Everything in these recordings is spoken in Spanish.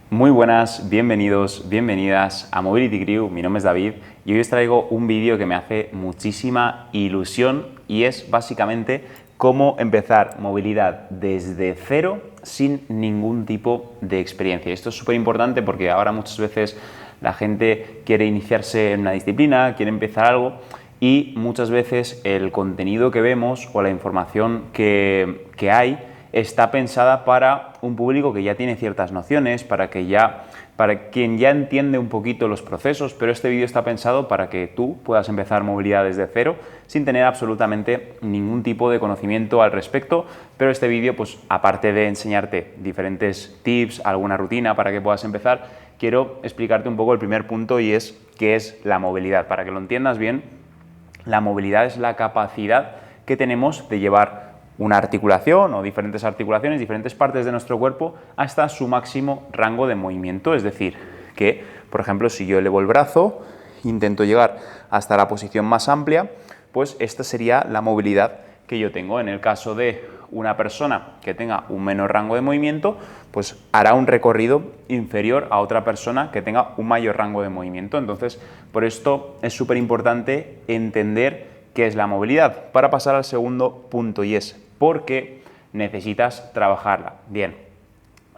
Muy buenas, bienvenidos, bienvenidas a Mobility Crew. Mi nombre es David y hoy os traigo un vídeo que me hace muchísima ilusión y es básicamente cómo empezar movilidad desde cero sin ningún tipo de experiencia. Esto es súper importante porque ahora muchas veces la gente quiere iniciarse en una disciplina, quiere empezar algo y muchas veces el contenido que vemos o la información que hay está pensada para un público que ya tiene ciertas nociones, para quien ya entiende un poquito los procesos, pero este vídeo está pensado para que tú puedas empezar movilidad desde cero sin tener absolutamente ningún tipo de conocimiento al respecto. Pero este vídeo, pues aparte de enseñarte diferentes tips, alguna rutina para que puedas empezar, quiero explicarte un poco el primer punto y es qué es la movilidad. Para que lo entiendas bien, la movilidad es la capacidad que tenemos de llevar una articulación o diferentes articulaciones, diferentes partes de nuestro cuerpo hasta su máximo rango de movimiento. Es decir, que, por ejemplo, si yo elevo el brazo, intento llegar hasta la posición más amplia, pues esta sería la movilidad que yo tengo. En el caso de una persona que tenga un menor rango de movimiento, pues hará un recorrido inferior a otra persona que tenga un mayor rango de movimiento. Entonces, por esto es súper importante entender qué es la movilidad. Para pasar al segundo punto, y es por qué necesitas trabajarla. Bien,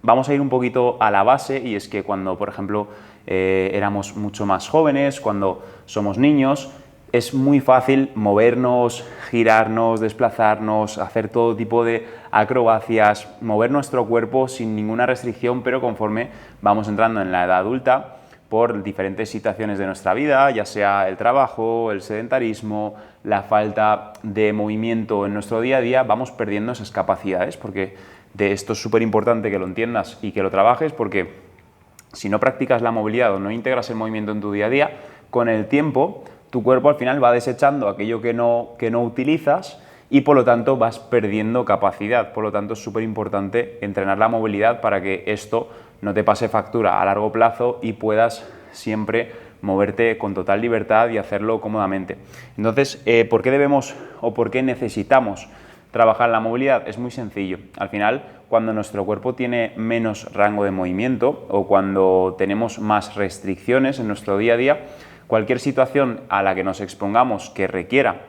vamos a ir un poquito a la base, y es que cuando, por ejemplo, éramos mucho más jóvenes, cuando somos niños, es muy fácil movernos, girarnos, desplazarnos, hacer todo tipo de acrobacias, mover nuestro cuerpo sin ninguna restricción, pero conforme vamos entrando en la edad adulta, por diferentes situaciones de nuestra vida, ya sea el trabajo, el sedentarismo, la falta de movimiento en nuestro día a día, vamos perdiendo esas capacidades, porque de esto es súper importante que lo entiendas y que lo trabajes, porque si no practicas la movilidad o no integras el movimiento en tu día a día, con el tiempo tu cuerpo al final va desechando aquello que no utilizas y por lo tanto vas perdiendo capacidad. Por lo tanto es súper importante entrenar la movilidad para que esto no te pase factura a largo plazo y puedas siempre moverte con total libertad y hacerlo cómodamente. Entonces, ¿por qué debemos o por qué necesitamos trabajar la movilidad? Es muy sencillo. Al final, cuando nuestro cuerpo tiene menos rango de movimiento o cuando tenemos más restricciones en nuestro día a día, cualquier situación a la que nos expongamos que requiera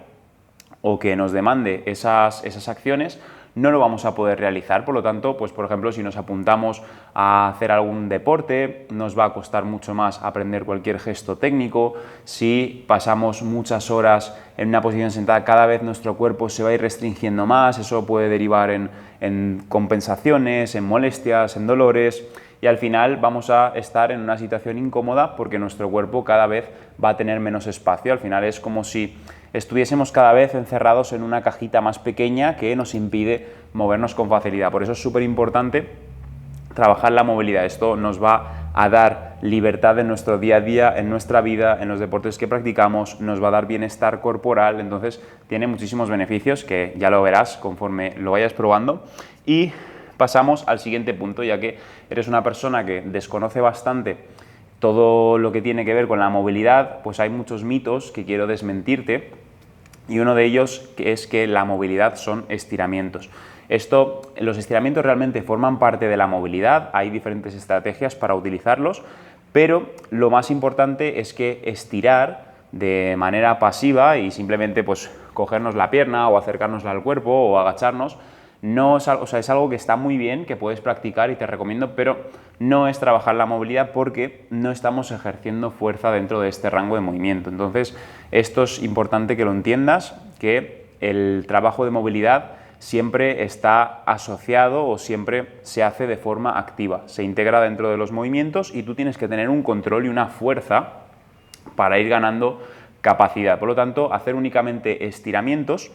o que nos demande esas acciones, no lo vamos a poder realizar. Por lo tanto, pues por ejemplo, si nos apuntamos a hacer algún deporte, nos va a costar mucho más aprender cualquier gesto técnico. Si pasamos muchas horas en una posición sentada, cada vez nuestro cuerpo se va a ir restringiendo más, eso puede derivar en compensaciones, en molestias, en dolores, y al final vamos a estar en una situación incómoda porque nuestro cuerpo cada vez va a tener menos espacio. Al final es como si estuviésemos cada vez encerrados en una cajita más pequeña que nos impide movernos con facilidad. Por eso es súper importante trabajar la movilidad. Esto nos va a dar libertad en nuestro día a día, en nuestra vida, en los deportes que practicamos, nos va a dar bienestar corporal. Entonces tiene muchísimos beneficios que ya lo verás conforme lo vayas probando. Y pasamos al siguiente punto, ya que eres una persona que desconoce bastante todo lo que tiene que ver con la movilidad, pues hay muchos mitos que quiero desmentirte. Y uno de ellos es que la movilidad son estiramientos. Los estiramientos realmente forman parte de la movilidad, hay diferentes estrategias para utilizarlos, pero lo más importante es que estirar de manera pasiva y simplemente pues cogernos la pierna o acercarnos al cuerpo o agacharnos, no es algo, o sea, es algo que está muy bien, que puedes practicar y te recomiendo, pero no es trabajar la movilidad porque no estamos ejerciendo fuerza dentro de este rango de movimiento. Entonces, esto es importante que lo entiendas, que el trabajo de movilidad siempre está asociado o siempre se hace de forma activa, se integra dentro de los movimientos y tú tienes que tener un control y una fuerza para ir ganando capacidad. Por lo tanto, hacer únicamente estiramientos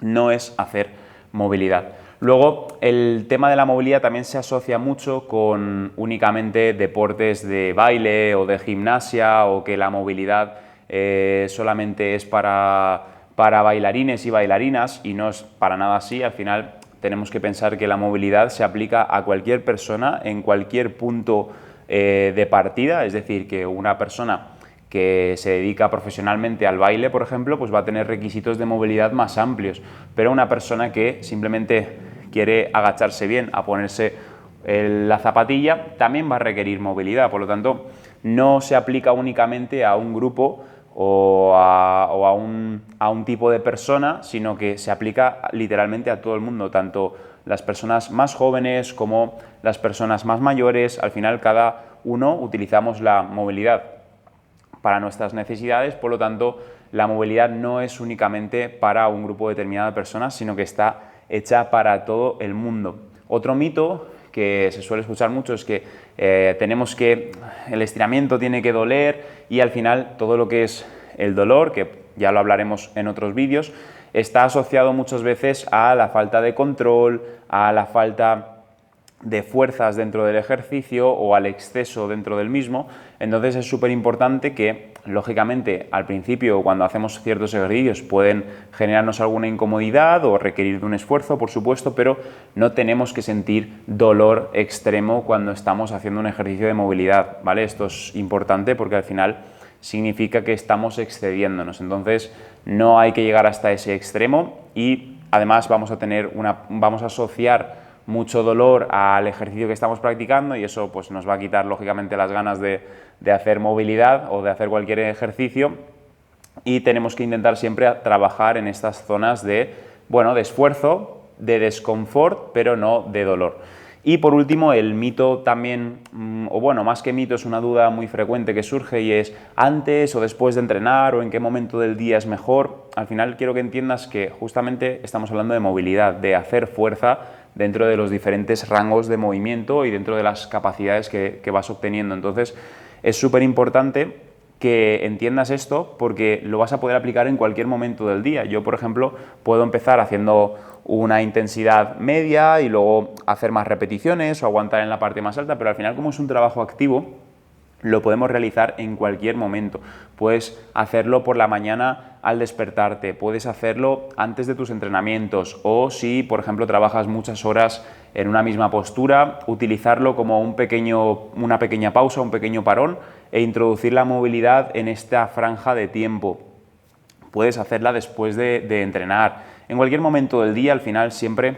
no es hacer movilidad. Luego, el tema de la movilidad también se asocia mucho con únicamente deportes de baile o de gimnasia, o que la movilidad solamente es para bailarines y bailarinas, y no es para nada así. Al final tenemos que pensar que la movilidad se aplica a cualquier persona en cualquier punto de partida, es decir, que una persona que se dedica profesionalmente al baile, por ejemplo, pues va a tener requisitos de movilidad más amplios, pero una persona que simplemente quiere agacharse bien, a ponerse la zapatilla, también va a requerir movilidad. Por lo tanto, no se aplica únicamente a un grupo o a un tipo de persona, sino que se aplica literalmente a todo el mundo, tanto las personas más jóvenes como las personas más mayores. Al final, cada uno utilizamos la movilidad para nuestras necesidades, por lo tanto, la movilidad no es únicamente para un grupo determinado de personas, sino que está hecha para todo el mundo. Otro mito que se suele escuchar mucho es que el estiramiento tiene que doler, y al final todo lo que es el dolor, que ya lo hablaremos en otros vídeos, está asociado muchas veces a la falta de control, a la falta de fuerzas dentro del ejercicio o al exceso dentro del mismo. Entonces es súper importante que, lógicamente, al principio, cuando hacemos ciertos ejercicios, pueden generarnos alguna incomodidad o requerir de un esfuerzo, por supuesto, pero no tenemos que sentir dolor extremo cuando estamos haciendo un ejercicio de movilidad, ¿vale? Esto es importante porque al final significa que estamos excediéndonos. Entonces no hay que llegar hasta ese extremo, y además vamos a asociar mucho dolor al ejercicio que estamos practicando, y eso pues nos va a quitar lógicamente las ganas de hacer movilidad o de hacer cualquier ejercicio, y tenemos que intentar siempre trabajar en estas zonas de esfuerzo, de desconfort, pero no de dolor. Y por último, el mito también, más que mito, es una duda muy frecuente que surge, y es antes o después de entrenar, o en qué momento del día es mejor. Al final quiero que entiendas que justamente estamos hablando de movilidad, de hacer fuerza dentro de los diferentes rangos de movimiento y dentro de las capacidades que vas obteniendo. Entonces es súper importante que entiendas esto, porque lo vas a poder aplicar en cualquier momento del día. Yo, por ejemplo, puedo empezar haciendo una intensidad media y luego hacer más repeticiones o aguantar en la parte más alta, pero al final, como es un trabajo activo, lo podemos realizar en cualquier momento. Puedes hacerlo por la mañana al despertarte, puedes hacerlo antes de tus entrenamientos, o si, por ejemplo, trabajas muchas horas en una misma postura, utilizarlo como una pequeña pausa, un pequeño parón, e introducir la movilidad en esta franja de tiempo. Puedes hacerla después de entrenar. En cualquier momento del día, al final siempre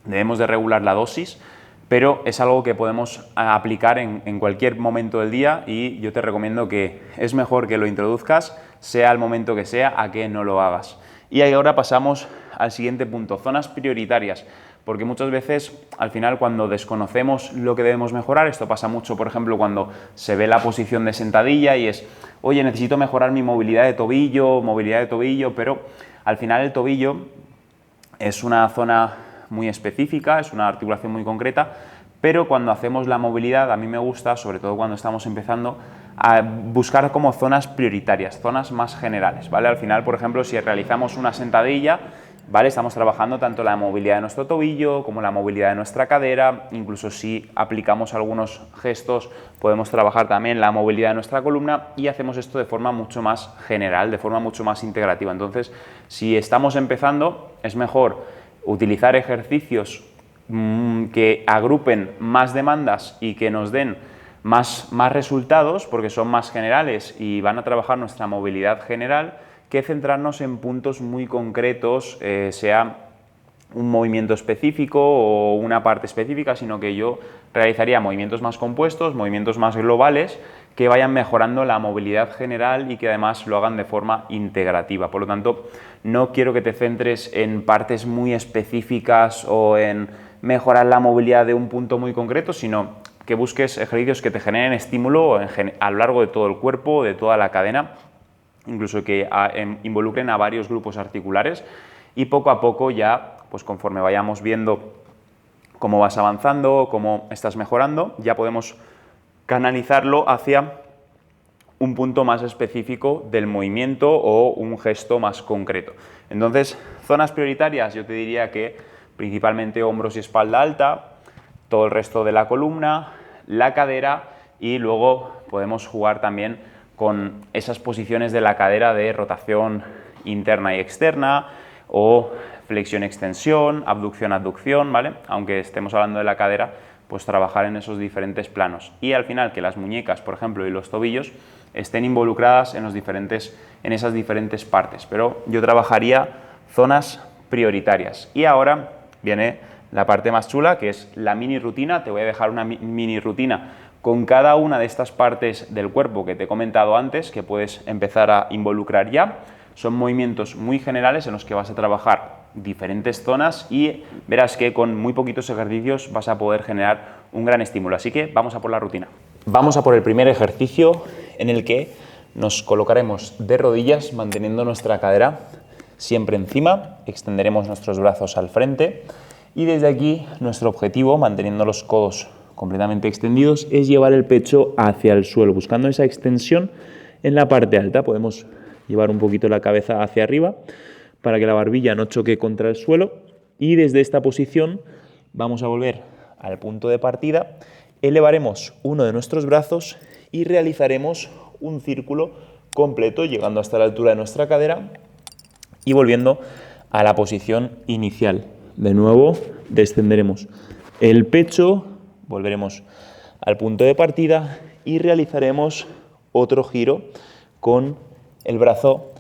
debemos de regular la dosis, pero es algo que podemos aplicar en cualquier momento del día, y yo te recomiendo que es mejor que lo introduzcas, sea el momento que sea, a que no lo hagas. Y ahora pasamos al siguiente punto, zonas prioritarias, porque muchas veces al final, cuando desconocemos lo que debemos mejorar, esto pasa mucho, por ejemplo, cuando se ve la posición de sentadilla y es, oye, necesito mejorar mi movilidad de tobillo, pero al final el tobillo es una zona muy específica, es una articulación muy concreta, pero cuando hacemos la movilidad, a mí me gusta, sobre todo cuando estamos empezando, a buscar como zonas prioritarias, zonas más generales, ¿vale? Al final, por ejemplo, si realizamos una sentadilla, ¿vale? Estamos trabajando tanto la movilidad de nuestro tobillo como la movilidad de nuestra cadera, incluso si aplicamos algunos gestos, podemos trabajar también la movilidad de nuestra columna, y hacemos esto de forma mucho más general, de forma mucho más integrativa. Entonces, si estamos empezando, es mejor utilizar ejercicios que agrupen más demandas y que nos den más resultados, porque son más generales y van a trabajar nuestra movilidad general, que centrarnos en puntos muy concretos, sea un movimiento específico o una parte específica, sino que yo realizaría movimientos más compuestos, movimientos más globales, que vayan mejorando la movilidad general y que además lo hagan de forma integrativa. Por lo tanto, no quiero que te centres en partes muy específicas o en mejorar la movilidad de un punto muy concreto, sino que busques ejercicios que te generen estímulo a lo largo de todo el cuerpo, de toda la cadena, incluso que involucren a varios grupos articulares, y poco a poco ya, pues conforme vayamos viendo cómo vas avanzando, cómo estás mejorando, ya podemos canalizarlo hacia un punto más específico del movimiento o un gesto más concreto. Entonces, zonas prioritarias, yo te diría que principalmente hombros y espalda alta, todo el resto de la columna, la cadera, y luego podemos jugar también con esas posiciones de la cadera de rotación interna y externa, o flexión-extensión, abducción-adducción, ¿vale? Aunque estemos hablando de la cadera, pues trabajar en esos diferentes planos. Y al final que las muñecas, por ejemplo, y los tobillos estén involucradas en esas diferentes partes. Pero yo trabajaría zonas prioritarias. Y ahora viene la parte más chula, que es la mini rutina. Te voy a dejar una mini rutina con cada una de estas partes del cuerpo que te he comentado antes, que puedes empezar a involucrar ya. Son movimientos muy generales en los que vas a trabajar diferentes zonas y verás que con muy poquitos ejercicios vas a poder generar un gran estímulo. Así que vamos a por la rutina. Vamos a por el primer ejercicio, en el que nos colocaremos de rodillas manteniendo nuestra cadera siempre encima, extenderemos nuestros brazos al frente y desde aquí nuestro objetivo, manteniendo los codos completamente extendidos, es llevar el pecho hacia el suelo, buscando esa extensión en la parte alta. Podemos llevar un poquito la cabeza hacia arriba para que la barbilla no choque contra el suelo y desde esta posición vamos a volver al punto de partida, elevaremos uno de nuestros brazos y realizaremos un círculo completo llegando hasta la altura de nuestra cadera y volviendo a la posición inicial. De nuevo descenderemos el pecho, volveremos al punto de partida y realizaremos otro giro con el brazo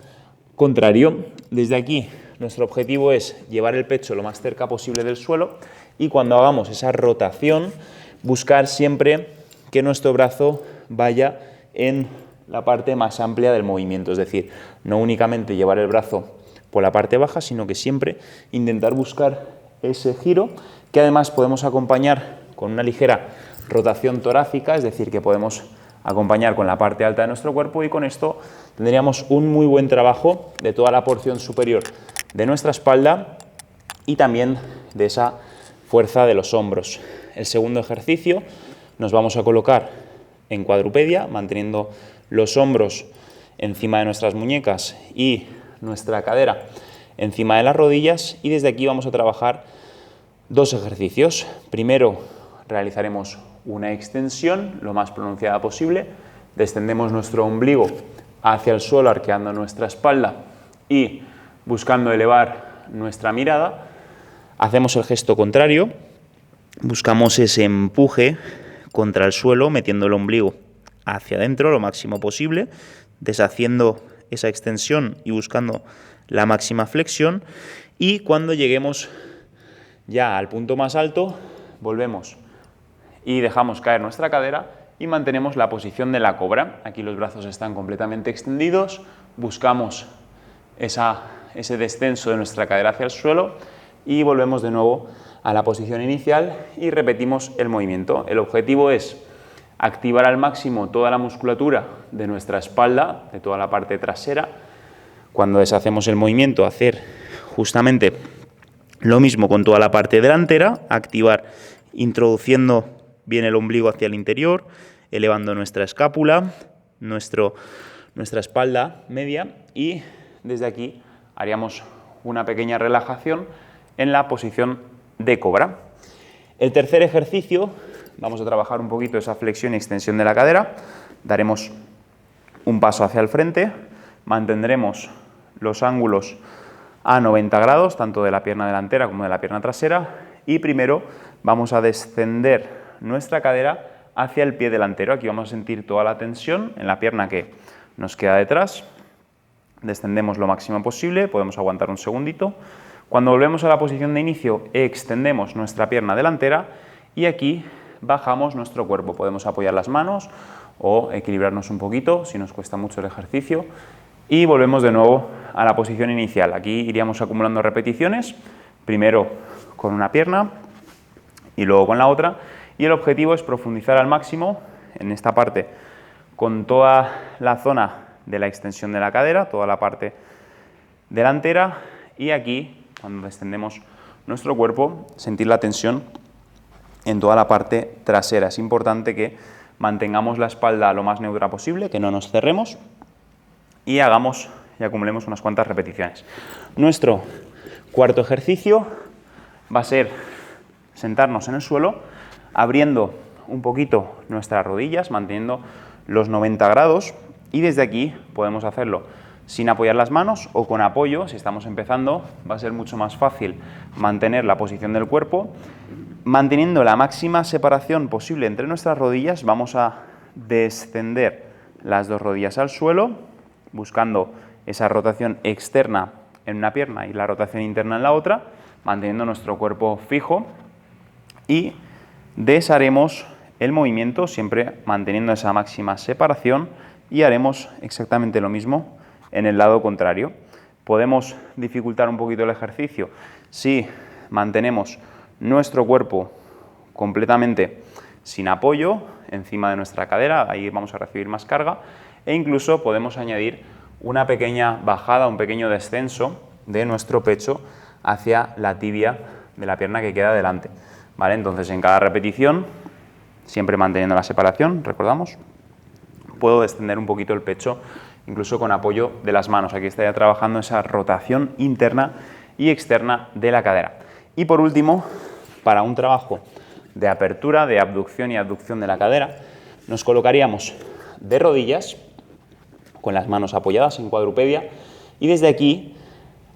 contrario. Desde aquí nuestro objetivo es llevar el pecho lo más cerca posible del suelo y cuando hagamos esa rotación buscar siempre que nuestro brazo vaya en la parte más amplia del movimiento, es decir, no únicamente llevar el brazo por la parte baja, sino que siempre intentar buscar ese giro, que además podemos acompañar con una ligera rotación torácica, es decir, que podemos acompañar con la parte alta de nuestro cuerpo y con esto tendríamos un muy buen trabajo de toda la porción superior de nuestra espalda y también de esa fuerza de los hombros. El segundo ejercicio nos vamos a colocar en cuadrupedia, manteniendo los hombros encima de nuestras muñecas y nuestra cadera encima de las rodillas y desde aquí vamos a trabajar dos ejercicios. Primero realizaremos una extensión lo más pronunciada posible, descendemos nuestro ombligo hacia el suelo arqueando nuestra espalda y buscando elevar nuestra mirada, hacemos el gesto contrario, buscamos ese empuje contra el suelo metiendo el ombligo hacia adentro lo máximo posible, deshaciendo esa extensión y buscando la máxima flexión y cuando lleguemos ya al punto más alto volvemos y dejamos caer nuestra cadera y mantenemos la posición de la cobra. Aquí los brazos están completamente extendidos, buscamos ese descenso de nuestra cadera hacia el suelo y volvemos de nuevo a la posición inicial y repetimos el movimiento. El objetivo es activar al máximo toda la musculatura de nuestra espalda, de toda la parte trasera. Cuando deshacemos el movimiento, hacer justamente lo mismo con toda la parte delantera, activar introduciendo bien el ombligo hacia el interior, elevando nuestra escápula, nuestra espalda media y desde aquí haríamos una pequeña relajación en la posición de cobra. El tercer ejercicio, vamos a trabajar un poquito esa flexión y extensión de la cadera, daremos un paso hacia el frente, mantendremos los ángulos a 90 grados, tanto de la pierna delantera como de la pierna trasera, y primero vamos a descender nuestra cadera hacia el pie delantero. Aquí vamos a sentir toda la tensión en la pierna que nos queda detrás, descendemos lo máximo posible, podemos aguantar un segundito. Cuando volvemos a la posición de inicio, extendemos nuestra pierna delantera y aquí bajamos nuestro cuerpo. Podemos apoyar las manos o equilibrarnos un poquito si nos cuesta mucho el ejercicio y volvemos de nuevo a la posición inicial. Aquí iríamos acumulando repeticiones, primero con una pierna y luego con la otra, y el objetivo es profundizar al máximo en esta parte con toda la zona de la extensión de la cadera, toda la parte delantera, y aquí cuando descendemos nuestro cuerpo sentir la tensión en toda la parte trasera. Es importante que mantengamos la espalda lo más neutra posible, que no nos cerremos y hagamos y acumulemos unas cuantas repeticiones. Nuestro cuarto ejercicio va a ser sentarnos en el suelo, abriendo un poquito nuestras rodillas, manteniendo los 90 grados y desde aquí podemos hacerlo sin apoyar las manos o con apoyo. Si estamos empezando va a ser mucho más fácil mantener la posición del cuerpo. Manteniendo la máxima separación posible entre nuestras rodillas, vamos a descender las dos rodillas al suelo, buscando esa rotación externa en una pierna y la rotación interna en la otra, manteniendo nuestro cuerpo fijo, y desharemos el movimiento siempre manteniendo esa máxima separación y haremos exactamente lo mismo en el lado contrario. Podemos dificultar un poquito el ejercicio si mantenemos nuestro cuerpo completamente sin apoyo encima de nuestra cadera, ahí vamos a recibir más carga, e incluso podemos añadir una pequeña bajada, un pequeño descenso de nuestro pecho hacia la tibia de la pierna que queda delante, ¿vale? Entonces, en cada repetición, siempre manteniendo la separación, recordamos, puedo descender un poquito el pecho, incluso con apoyo de las manos. Aquí estaría trabajando esa rotación interna y externa de la cadera. Y por último, para un trabajo de apertura, de abducción y abducción de la cadera, nos colocaríamos de rodillas, con las manos apoyadas en cuadrupedia, y desde aquí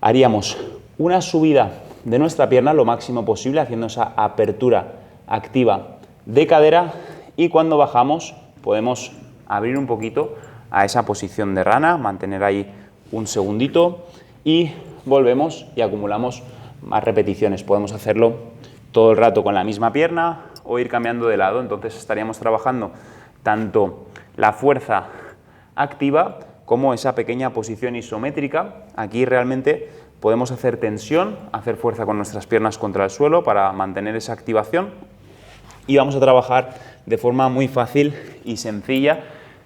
haríamos una subida de nuestra pierna lo máximo posible, haciendo esa apertura activa de cadera, y cuando bajamos podemos abrir un poquito a esa posición de rana, mantener ahí un segundito y volvemos y acumulamos más repeticiones. Podemos hacerlo todo el rato con la misma pierna o ir cambiando de lado, entonces estaríamos trabajando tanto la fuerza activa como esa pequeña posición isométrica. Aquí realmente podemos hacer tensión, hacer fuerza con nuestras piernas contra el suelo para mantener esa activación, y vamos a trabajar de forma muy fácil y sencilla,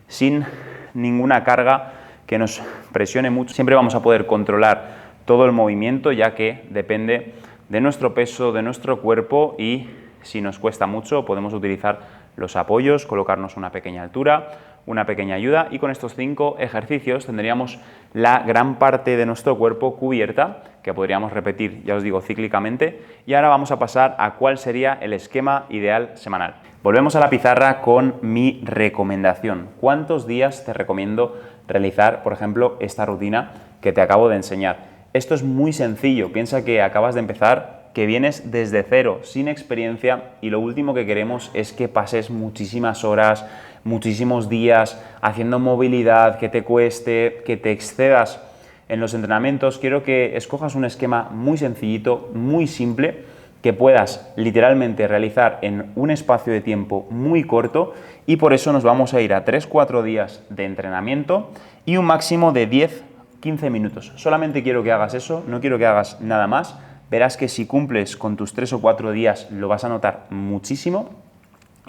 sin ninguna carga que nos presione mucho. Siempre vamos a poder controlar todo el movimiento, ya que depende de nuestro peso, de nuestro cuerpo, y si nos cuesta mucho podemos utilizar los apoyos, colocarnos una pequeña altura, una pequeña ayuda, y con estos 5 ejercicios tendríamos la gran parte de nuestro cuerpo cubierta, que podríamos repetir, ya os digo, cíclicamente. Y ahora vamos a pasar a cuál sería el esquema ideal semanal. Volvemos a la pizarra con mi recomendación. ¿Cuántos días te recomiendo realizar, por ejemplo, esta rutina que te acabo de enseñar? Esto es muy sencillo. Piensa que acabas de empezar, que vienes desde cero, sin experiencia, y lo último que queremos es que pases muchísimas horas, muchísimos días haciendo movilidad, que te cueste, que te excedas en los entrenamientos. Quiero que escojas un esquema muy sencillito, muy simple, que puedas literalmente realizar en un espacio de tiempo muy corto, y por eso nos vamos a ir a 3-4 días de entrenamiento y un máximo de 10-15 minutos. Solamente quiero que hagas eso, no quiero que hagas nada más. Verás que si cumples con tus 3 o 4 días lo vas a notar muchísimo.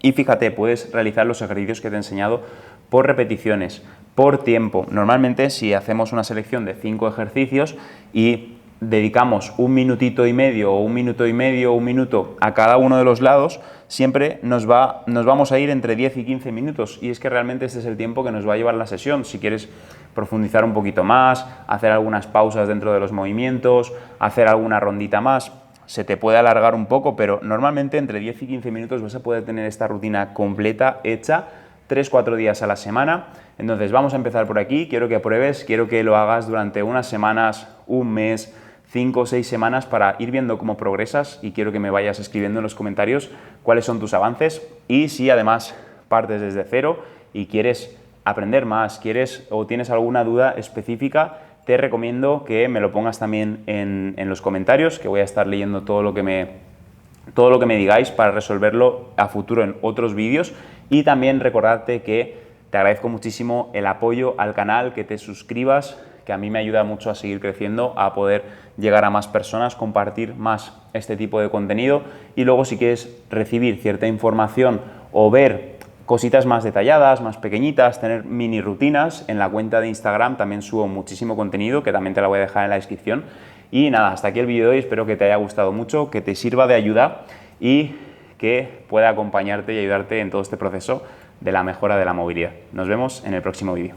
Y fíjate, puedes realizar los ejercicios que te he enseñado por repeticiones, por tiempo. Normalmente, si hacemos una selección de 5 ejercicios y dedicamos 1 minutito y medio o 1 minuto y medio o 1 minuto a cada uno de los lados, siempre nos vamos a ir entre 10 y 15 minutos, y es que realmente este es el tiempo que nos va a llevar la sesión. Si quieres profundizar un poquito más, hacer algunas pausas dentro de los movimientos, hacer alguna rondita más, se te puede alargar un poco, pero normalmente entre 10 y 15 minutos vas a poder tener esta rutina completa hecha 3-4 días a la semana. Entonces vamos a empezar por aquí. Quiero que pruebes, quiero que lo hagas durante unas semanas, un mes, 5 o 6 semanas, para ir viendo cómo progresas, y quiero que me vayas escribiendo en los comentarios cuáles son tus avances. Y si además partes desde cero y quieres aprender más, quieres o tienes alguna duda específica, te recomiendo que me lo pongas también en los comentarios, que voy a estar leyendo todo lo que me digáis para resolverlo a futuro en otros vídeos. Y también recordarte que te agradezco muchísimo el apoyo al canal, que te suscribas, que a mí me ayuda mucho a seguir creciendo, a poder llegar a más personas, compartir más este tipo de contenido. Y luego, si quieres recibir cierta información o ver cositas más detalladas, más pequeñitas, tener mini rutinas, en la cuenta de Instagram también subo muchísimo contenido, que también te la voy a dejar en la descripción. Y nada, hasta aquí el vídeo de hoy. Espero que te haya gustado mucho, que te sirva de ayuda y que pueda acompañarte y ayudarte en todo este proceso de la mejora de la movilidad. Nos vemos en el próximo vídeo.